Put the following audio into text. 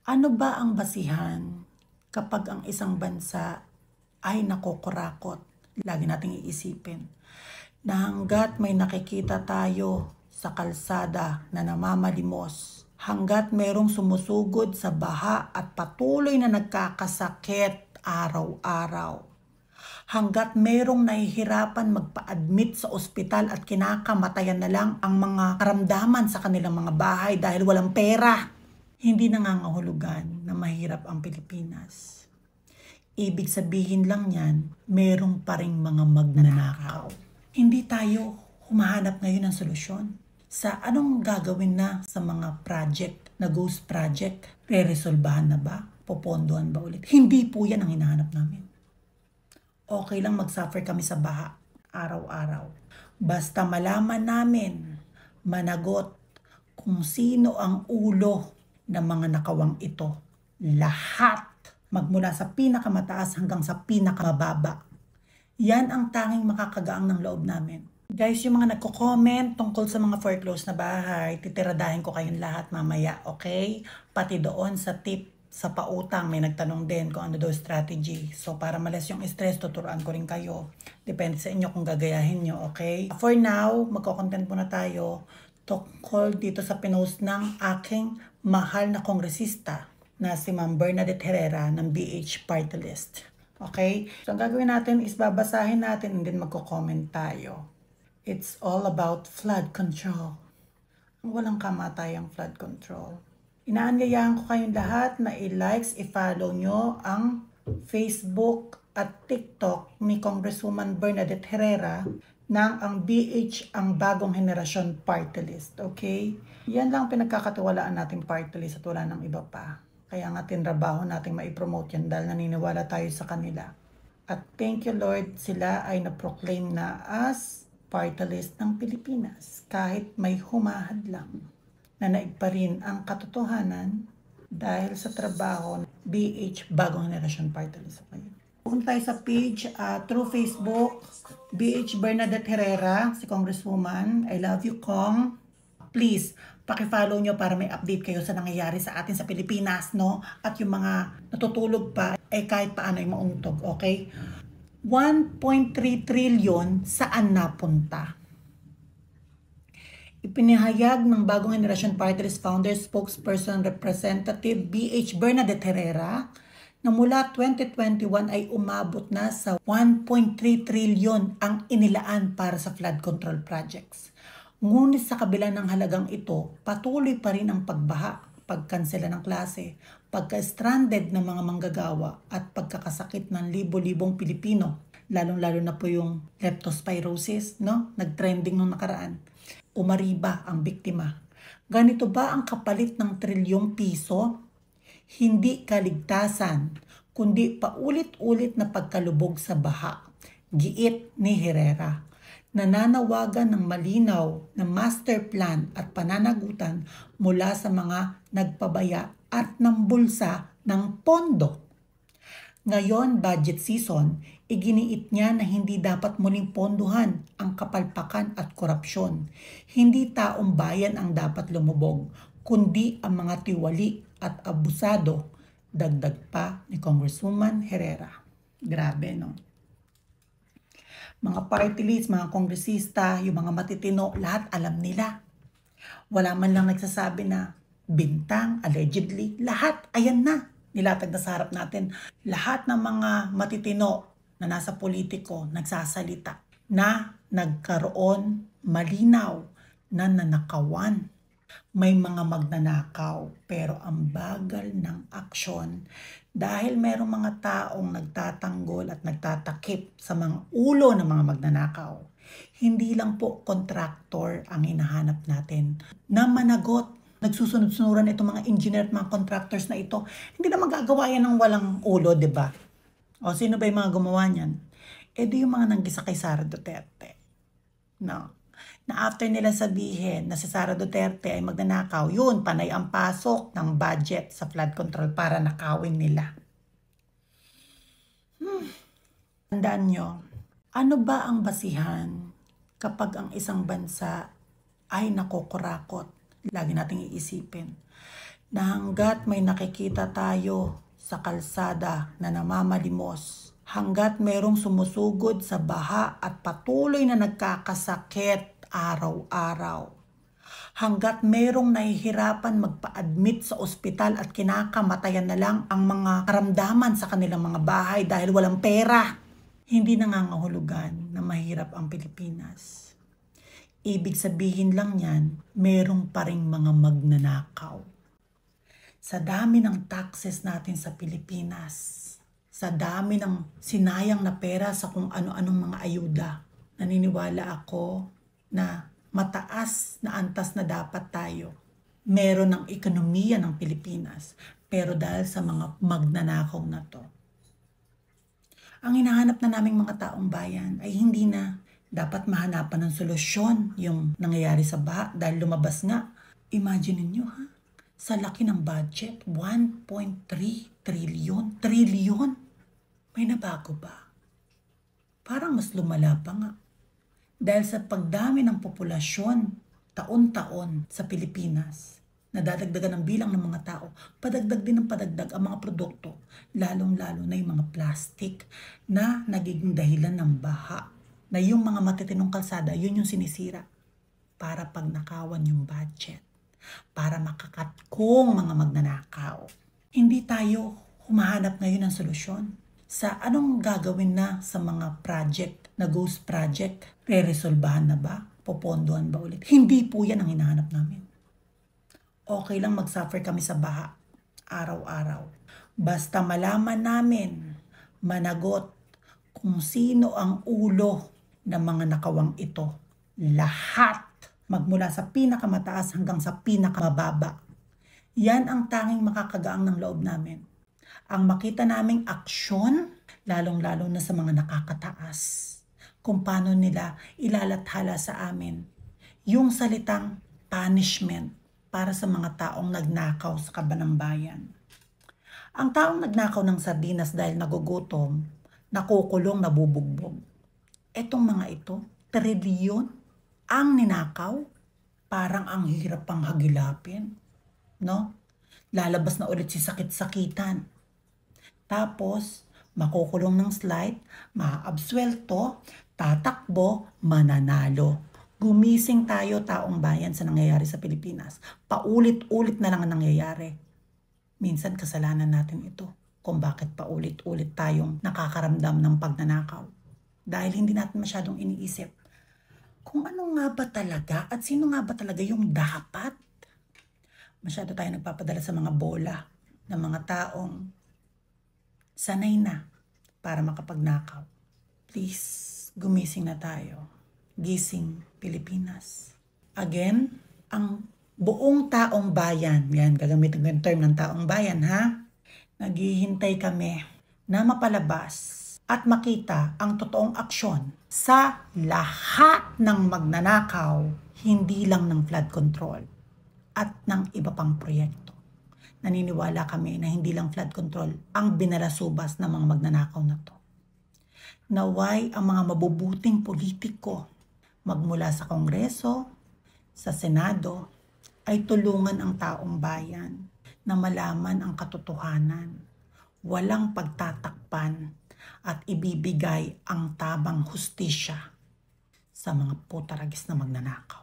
Ano ba ang basihan kapag ang isang bansa ay nakukurakot? Lagi nating iisipin na hanggat may nakikita tayo sa kalsada na namamalimos, hanggat merong sumusugod sa baha at patuloy na nagkakasakit araw-araw, hanggat merong nahihirapan magpa-admit sa ospital at kinakamatayan na lang ang mga karamdaman sa kanilang mga bahay dahil walang pera, hindi nangangahulugan na mahirap ang Pilipinas. Ibig sabihin lang yan, merong pa ring mga magnanakaw. Hindi tayo humahanap ngayon ng solusyon sa anong gagawin na sa mga project na ghost project. Re-resolbahan na ba? Popondohan ba ulit? Hindi po yan ang hinahanap namin. Okay lang mag-suffer kami sa baha araw-araw. Basta malaman namin, managot kung sino ang ulo ng mga nakawang ito. Lahat, magmula sa pinakamataas hanggang sa pinakamababa. Yan ang tanging makakagaang ng loob namin. Guys, yung mga nagko-comment tungkol sa mga foreclosed na bahay, titiradahin ko kayong lahat mamaya, okay? Pati doon sa tip sa pautang, may nagtanong din kung ano daw strategy. So, para malas yung stress, tuturuan ko rin kayo. Depende sa inyo kung gagayahin nyo, okay? For now, magko-content muna tayo tungkol dito sa pinost ng aking mahal na kongresista na si Ma'am Bernadette Herrera ng BH Party List. Okay? So, ang gagawin natin is babasahin natin and then magko-comment tayo. It's all about flood control. Walang kamatayang flood control. Inaanyayahan ko kayong lahat na i-likes, i-follow nyo ang Facebook at TikTok ni Congresswoman Bernadette Herrera ng ang BH ang Bagong Henerasyon Party List. Okay? Yan lang pinagkakatiwalaan natin party list at wala nang iba pa. Kaya nga tinrabaho natin maipromote yan dahil naniniwala tayo sa kanila. At thank you Lord, sila ay na-proclaim na as party list ng Pilipinas kahit may humahad lang. Nanaig pa rin ang katotohanan dahil sa trabaho ng BH Bagong Henerasyon Party List. Punta tayo sa page through Facebook, BH Bernadette Herrera, si Congresswoman. I love you, Kong. Please, paki-follow nyo para may update kayo sa nangyayari sa atin sa Pilipinas, no? At yung mga natutulog pa, kahit paano ay maungtog, okay? 1.3 trillion saan napunta? Ipinahayag ng Bagong Henerasyon Party List Founder Spokesperson Representative BH Bernadette Herrera na mula 2021 ay umabot na sa 1.3 trillion ang inilaan para sa flood control projects. Ngunit sa kabila ng halagang ito, patuloy pa rin ang pagbaha, pagkansela ng klase, pagka-stranded ng mga manggagawa at pagkakasakit ng libo-libong Pilipino, lalong-lalo na po yung leptospirosis, no? Nag-trending nung nakaraan. Umariba ang biktima. Ganito ba ang kapalit ng trilyong piso? Hindi kaligtasan, kundi paulit-ulit na pagkalubog sa baha. Giit ni Herrera. Nananawagan ng malinaw na master plan at pananagutan mula sa mga nagpabaya at ng bulsa ng pondo. Ngayon, budget season, iginiit niya na hindi dapat muling ponduhan ang kapalpakan at korupsyon. Hindi taong bayan ang dapat lumubog, kundi ang mga tiwali at abusado. Dagdag pa ni Congresswoman Herrera. Grabe, no? Mga party list, mga kongresista, yung mga matitino, lahat alam nila. Wala man lang nagsasabi na bintang, allegedly, lahat, ayan na. Nilatag na sa harap natin. Lahat ng mga matitino na nasa politiko nagsasalita na nagkaroon malinaw na nanakawan. May mga magnanakaw pero ang bagal ng aksyon dahil merong mga taong nagtatanggol at nagtatakip sa mga ulo ng mga magnanakaw. Hindi lang po kontraktor ang hinahanap natin na managot. Nagsusunod-sunuran itong mga engineer at mga contractors na ito. Hindi na magagawa yan ng walang ulo, di ba? O sino ba yung mga gumawa niyan? Di yung mga nanggisa kay Sara Duterte. No. Na after nila sabihin na si Sara Duterte ay magnanakaw, yun, panay ang pasok ng budget sa flood control para nakawin nila. Tandaan nyo, ano ba ang basihan kapag ang isang bansa ay nakukurakot? Lagi nating iisipin na hanggat may nakikita tayo sa kalsada na namamalimos, hanggat mayroong sumusugod sa baha at patuloy na nagkakasakit araw-araw, hanggat mayroong nahihirapan magpa-admit sa ospital at kinakamatayan na lang ang mga karamdaman sa kanilang mga bahay dahil walang pera, hindi nangangahulugan na mahirap ang Pilipinas. Ibig sabihin lang yan, merong pa ring mga magnanakaw. Sa dami ng taxes natin sa Pilipinas, sa dami ng sinayang na pera sa kung ano-anong mga ayuda, naniniwala ako na mataas na antas na dapat tayo meron ng ekonomiya ng Pilipinas, pero dahil sa mga magnanakaw na to. Ang hinahanap na naming mga taong bayan ay hindi na dapat mahanapan ng solusyon yung nangyayari sa baha dahil lumabas nga. Imagine niyo ha, sa laki ng budget, 1.3 trillion. Trillion? May nabago ba? Parang mas lumala pa nga. Dahil sa pagdami ng populasyon, taon-taon sa Pilipinas, nadadagdagan ng bilang ng mga tao, padagdag din ng padagdag ang mga produkto, lalong-lalo na yung mga plastic na nagiging dahilan ng baha. Na yung mga matitinong kalsada, yun yung sinisira para pagnakawan yung budget, para makakatkong mga magnanakaw. Hindi tayo humahanap ngayon ng solusyon sa anong gagawin na sa mga project na ghost project. Re-resolbahan na ba? Popondohan ba ulit? Hindi po yan ang hinahanap namin. Okay lang mag-suffer kami sa baha araw-araw. Basta malaman namin, managot kung sino ang ulo ng mga nakawang ito. Lahat. Magmula sa pinakamataas hanggang sa pinakamababa. Yan ang tanging makakagaang ng loob namin. Ang makita naming aksyon, lalong-lalo na sa mga nakakataas. Kung paano nila ilalathala sa amin yung salitang punishment para sa mga taong nagnakaw sa kabanang bayan. Ang taong nagnakaw ng sardinas dahil nagugutom, nakukulong, nabubugbog. Etong mga ito, trilyon ang ninakaw, parang ang hirap pang hagilapin, no? Lalabas na ulit si sakit-sakitan. Tapos, makukulong ng slight, maaabswelto, tatakbo, mananalo. Gumising tayo taong bayan sa nangyayari sa Pilipinas. Paulit-ulit na lang ang nangyayari. Minsan kasalanan natin ito kung bakit paulit-ulit tayong nakakaramdam ng pagnanakaw. Dahil hindi natin masyadong iniisip kung ano nga ba talaga at sino nga ba talaga yung dapat. Masyado tayo nagpapadala sa mga bola ng mga taong sanay na para makapagnakaw. Please, gumising na tayo. Gising, Pilipinas. Again, ang buong taong bayan, yan, gagamitin ko yung term ng taong bayan, ha? Naghihintay kami na mapalabas at makita ang totoong aksyon sa lahat ng magnanakaw, hindi lang ng flood control at ng iba pang proyekto. Naniniwala kami na hindi lang flood control ang binalasubas ng mga magnanakaw na to. Naway ang mga mabubuting politiko magmula sa Kongreso, sa Senado, ay tulungan ang taong bayan na malaman ang katotohanan, walang pagtatakpan at ibibigay ang tamang hustisya sa mga putaragis na magnanakaw.